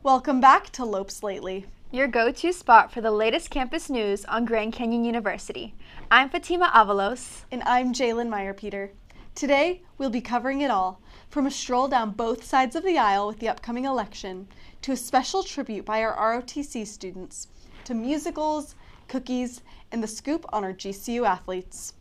Welcome back to Lopes Lately, your go-to spot for the latest campus news on Grand Canyon University. I'm Fatima Avalos. And I'm Jalen Meyerpeter. Today, we'll be covering it all, from a stroll down both sides of the aisle with the upcoming election, to a special tribute by our ROTC students, to musicals, cookies, and the scoop on our GCU athletes.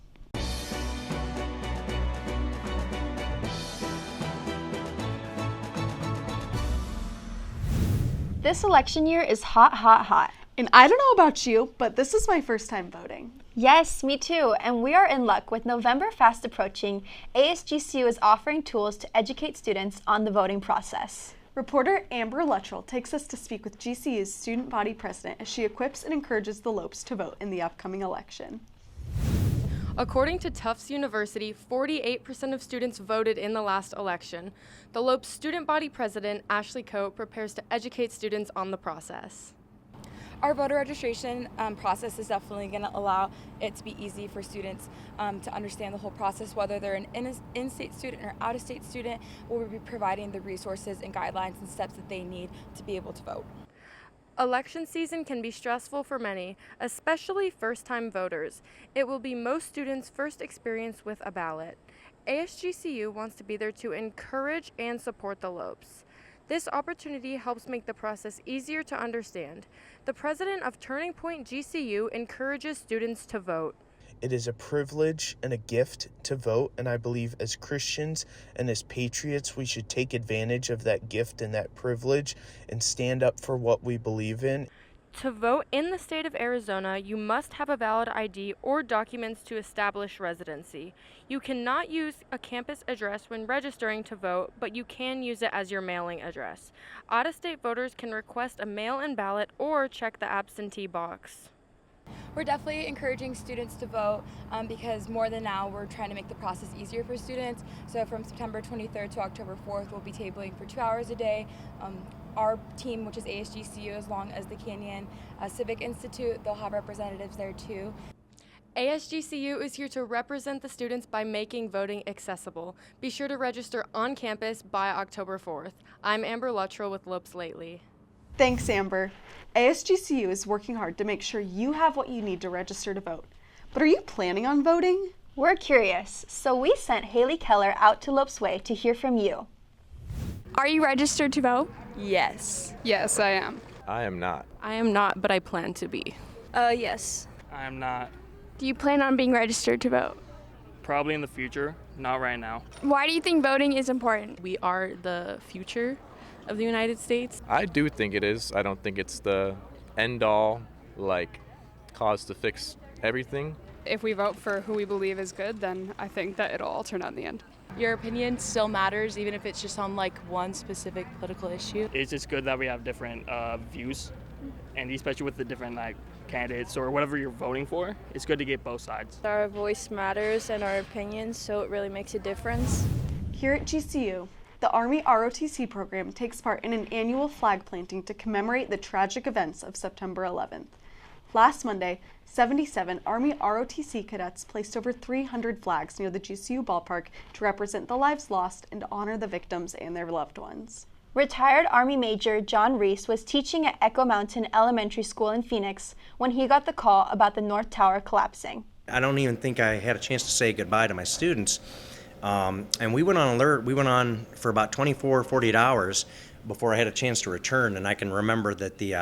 This election year is hot, hot, hot. And I don't know about you, but this is my first time voting. Yes, me too, and we are in luck. With November fast approaching. ASGCU is offering tools to educate students on the voting process. Reporter Amber Luttrell takes us to speak with GCU's student body president as she equips and encourages the Lopes to vote in the upcoming election. According to Tufts University, 48% of students voted in the last election. The Lopes student body president, Ashley Coate, prepares to educate students on the process. Our voter registration process is definitely going to allow it to be easy for students to understand the whole process, whether they're an in-state student or out-of-state student. We'll be providing the resources and guidelines and steps that they need to be able to vote. Election season can be stressful for many, especially first-time voters. It will be most students' first experience with a ballot. ASGCU wants to be there to encourage and support the Lopes. This opportunity helps make the process easier to understand. The president of Turning Point GCU encourages students to vote. It is a privilege and a gift to vote, and I believe as Christians and as patriots, we should take advantage of that gift and that privilege and stand up for what we believe in. To vote in the state of Arizona, you must have a valid ID or documents to establish residency. You cannot use a campus address when registering to vote, but you can use it as your mailing address. Out-of-state voters can request a mail-in ballot or check the absentee box. We're definitely encouraging students to vote because more than now, we're trying to make the process easier for students. So from September 23rd to October 4th, we'll be tabling for 2 hours a day. Our team, which is ASGCU, as long as the Canyon Civic Institute, they'll have representatives there too. ASGCU is here to represent the students by making voting accessible. Be sure to register on campus by October 4th. I'm Amber Luttrell with Lopes Lately. Thanks, Amber. ASGCU is working hard to make sure you have what you need to register to vote. But are you planning on voting? We're curious, so we sent Hailey Keller out to Lopes Way to hear from you. Are you registered to vote? Yes. Yes, I am. I am not. I am not, but I plan to be. Yes. I am not. Do you plan on being registered to vote? Probably in the future, not right now. Why do you think voting is important? We are the future of the United States. I do think it is. I don't think it's the end-all, cause to fix everything. If we vote for who we believe is good, then I think that it'll all turn out in the end. Your opinion still matters, even if it's just on one specific political issue. It's just good that we have different views, and especially with the different candidates or whatever you're voting for, it's good to get both sides. Our voice matters and our opinions, so it really makes a difference. Here at GCU, the Army ROTC program takes part in an annual flag planting to commemorate the tragic events of September 11th. Last Monday, 77 Army ROTC cadets placed over 300 flags near the GCU ballpark to represent the lives lost and to honor the victims and their loved ones. Retired Army Major John Reese was teaching at Echo Mountain Elementary School in Phoenix when he got the call about the North Tower collapsing. I don't even think I had a chance to say goodbye to my students. And we went on alert. We went on for about 24, 48 hours before I had a chance to return. And I can remember that the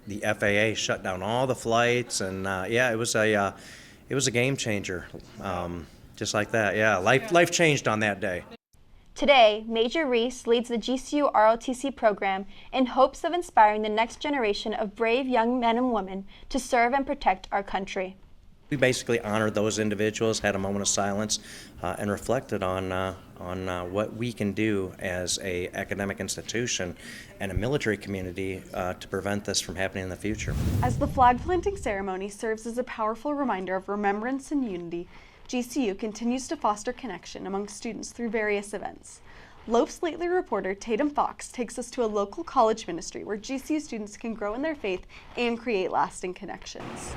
FAA shut down all the flights. And it was a game changer. Just like that. Yeah, life changed on that day. Today, Major Reese leads the GCU ROTC program in hopes of inspiring the next generation of brave young men and women to serve and protect our country. We basically honored those individuals, had a moment of silence, and reflected on what we can do as an academic institution and a military community to prevent this from happening in the future. As the flag planting ceremony serves as a powerful reminder of remembrance and unity, GCU continues to foster connection among students through various events. Lopes Lately reporter Tatum takes us to a local college ministry where GCU students can grow in their faith and create lasting connections.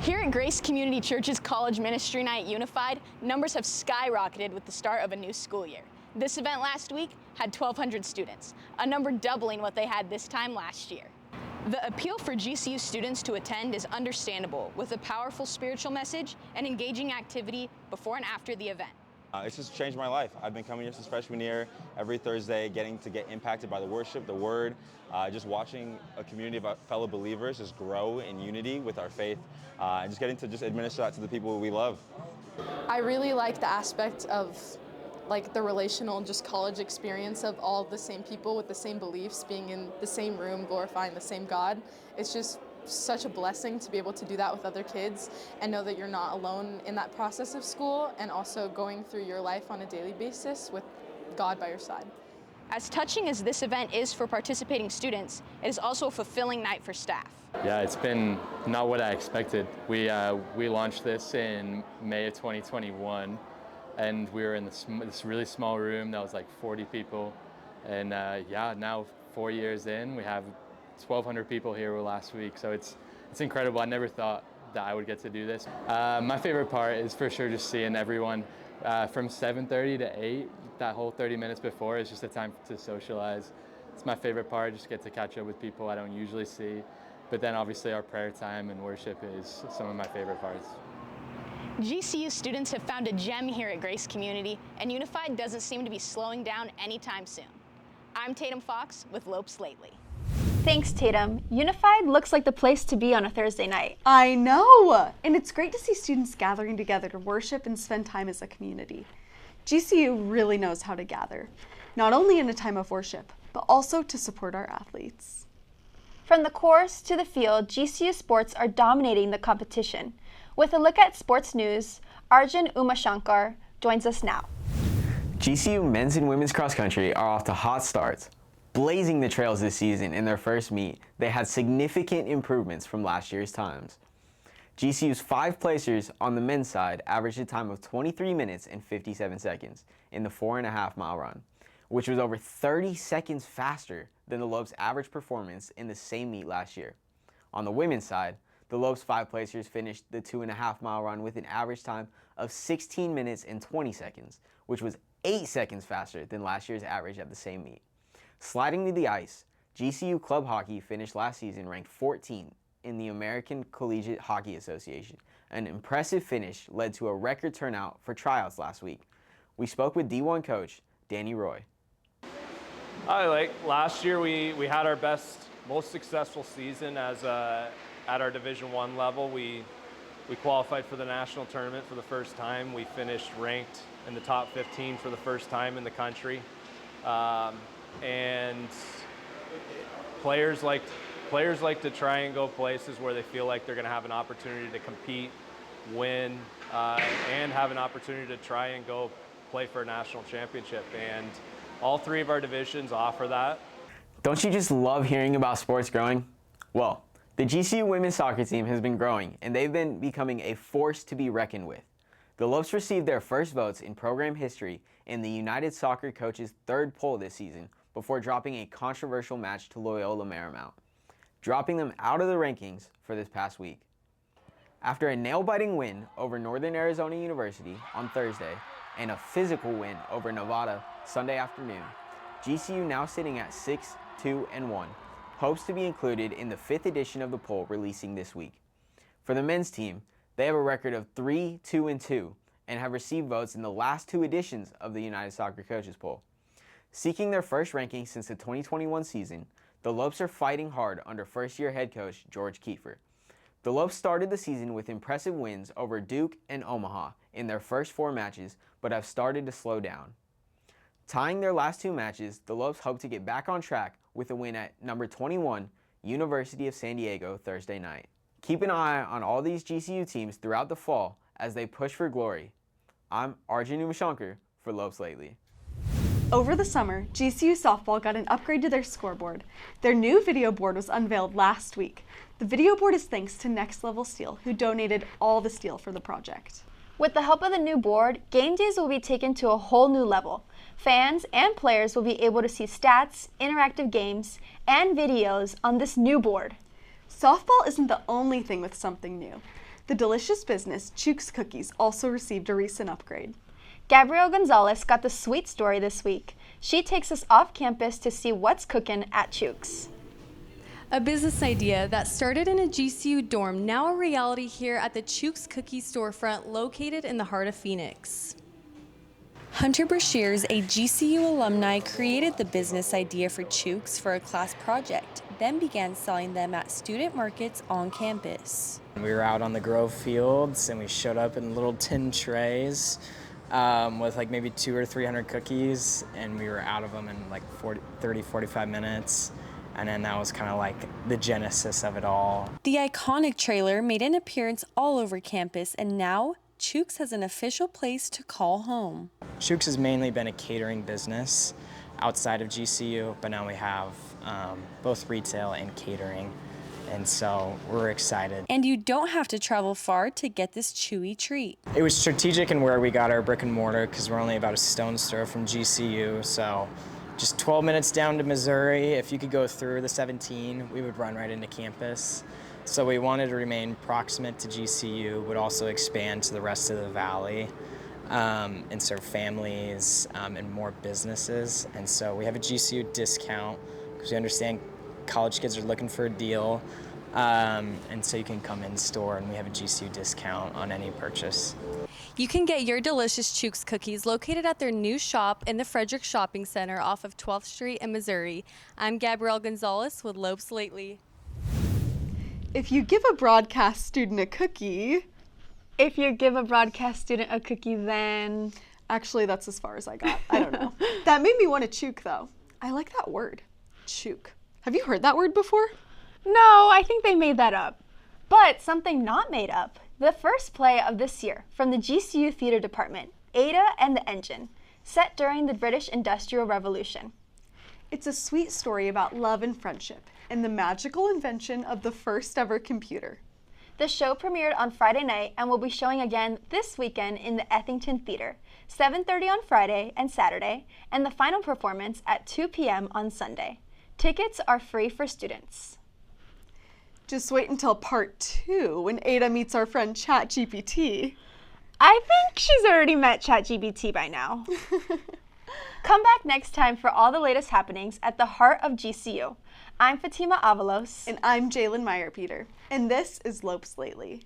Here at Grace Community Church's College Ministry Night Unified, numbers have skyrocketed with the start of a new school year. This event last week had 1,200 students, a number doubling what they had this time last year. The appeal for GCU students to attend is understandable, with a powerful spiritual message and engaging activity before and after the event. It's just changed my life. I've been coming here since freshman year, every Thursday, getting to get impacted by the worship, the word, just watching a community of fellow believers just grow in unity with our faith, and just getting to just administer that to the people we love. I really like the aspect of like the relational just college experience of all the same people with the same beliefs being in the same room glorifying the same God. It's just such a blessing to be able to do that with other kids and know that you're not alone in that process of school and also going through your life on a daily basis with God by your side. As touching as this event is for participating students, it is also a fulfilling night for staff. Yeah, it's been not what I expected. We launched this in May of 2021, and we were in this really small room that was like 40 people. And yeah, now 4 years in, we have 1,200 people here last week, so it's incredible. I never thought that I would get to do this. My favorite part is for sure just seeing everyone from 7:30 to 8. That whole 30 minutes before is just a time to socialize. It's my favorite part, just get to catch up with people I don't usually see. But then obviously our prayer time and worship is some of my favorite parts. GCU students have found a gem here at Grace Community, and Unified doesn't seem to be slowing down anytime soon. I'm Tatum Fox with Lopes Lately. Thanks, Tatum. Unified looks like the place to be on a Thursday night. I know! And it's great to see students gathering together to worship and spend time as a community. GCU really knows how to gather, not only in a time of worship, but also to support our athletes. From the course to the field, GCU sports are dominating the competition. With a look at sports news, Arujun UmaShankar joins us now. GCU men's and women's cross country are off to hot starts. Blazing the trails this season in their first meet, they had significant improvements from last year's times. GCU's 5 placers on the men's side averaged a time of 23 minutes and 57 seconds in the 4.5 mile run, which was over 30 seconds faster than the Lopes' average performance in the same meet last year. On the women's side, the Lopes' 5 placers finished the 2.5 mile run with an average time of 16 minutes and 20 seconds, which was 8 seconds faster than last year's average at the same meet. Sliding to the ice, GCU club hockey finished last season ranked 14th in the American Collegiate Hockey Association. An impressive finish led to a record turnout for tryouts last week. We spoke with D1 coach Danny Roy. Last year we had our best, most successful season as at our Division I level. We qualified for the national tournament for the first time. We finished ranked in the top 15 for the first time in the country. And players like to try and go places where they feel like they're going to have an opportunity to compete, win, and have an opportunity to try and go play for a national championship. And all 3 of our divisions offer that. Don't you just love hearing about sports growing? Well, the GCU women's soccer team has been growing, and they've been becoming a force to be reckoned with. The Lopes received their first votes in program history in the United Soccer Coaches' 3rd poll this season before dropping a controversial match to Loyola Marymount, dropping them out of the rankings for this past week. After a nail-biting win over Northern Arizona University on Thursday and a physical win over Nevada Sunday afternoon, GCU now sitting at 6-2-1, hopes to be included in the 5th edition of the poll releasing this week. For the men's team, they have a record of 3-2-2 and have received votes in the last 2 editions of the United Soccer Coaches poll. Seeking their first ranking since the 2021 season, the Lopes are fighting hard under first-year head coach George Kiefer. The Lopes started the season with impressive wins over Duke and Omaha in their first 4 matches, but have started to slow down. Tying their last 2 matches, the Lopes hope to get back on track with a win at number 21, University of San Diego, Thursday night. Keep an eye on all these GCU teams throughout the fall as they push for glory. I'm Arujun UmaShankar for Lopes Lately. Over the summer, GCU softball got an upgrade to their scoreboard. Their new video board was unveiled last week. The video board is thanks to Next Level Steel, who donated all the steel for the project. With the help of the new board, game days will be taken to a whole new level. Fans and players will be able to see stats, interactive games, and videos on this new board. Softball isn't the only thing with something new. The delicious business CHS Cookies also received a recent upgrade. Gabrielle Gonzales got the sweet story this week. She takes us off campus to see what's cooking at Chooks. A business idea that started in a GCU dorm, now a reality here at the CHS Cookies storefront located in the heart of Phoenix. Hunter Brashears, a GCU alumni, created the business idea for CHS for a class project, then began selling them at student markets on campus. We were out on the Grove fields and we showed up in little tin trays with like maybe 200 or 300 cookies, and we were out of them in like 45 minutes. And then that was kind of like the genesis of it all. The iconic trailer made an appearance all over campus, and now CHS has an official place to call home. CHS has mainly been a catering business outside of GCU, but now we have both retail and catering, and so we're excited. And you don't have to travel far to get this chewy treat. It was strategic in where we got our brick and mortar because we're only about a stone's throw from GCU, so just 12 minutes down to Missouri. If you could go through the 17, we would run right into campus. So we wanted to remain proximate to GCU, but also expand to the rest of the valley and serve families and more businesses. And so we have a GCU discount because we understand college kids are looking for a deal. And so you can come in store and we have a GCU discount on any purchase. You can get your delicious CHS cookies located at their new shop in the Frederick Shopping Center off of 12th Street in Missouri. I'm Gabrielle Gonzales with Lopes Lately. If you give a broadcast student a cookie... If you give a broadcast student a cookie, then... Actually, that's as far as I got. I don't know. That made me want to chook, though. I like that word, chook. Have you heard that word before? No, I think they made that up. But something not made up. The first play of this year from the GCU Theater Department, Ada and the Engine, set during the British Industrial Revolution. It's a sweet story about love and friendship and the magical invention of the first ever computer. The show premiered on Friday night and will be showing again this weekend in the Ethington Theater, 7:30 on Friday and Saturday, and the final performance at 2 p.m. on Sunday. Tickets are free for students. Just wait until part 2 when Ada meets our friend ChatGPT. I think she's already met ChatGPT by now. Come back next time for all the latest happenings at the heart of GCU. I'm Fatima Avalos. And I'm Jalen Meyerpeter. And this is Lopes Lately.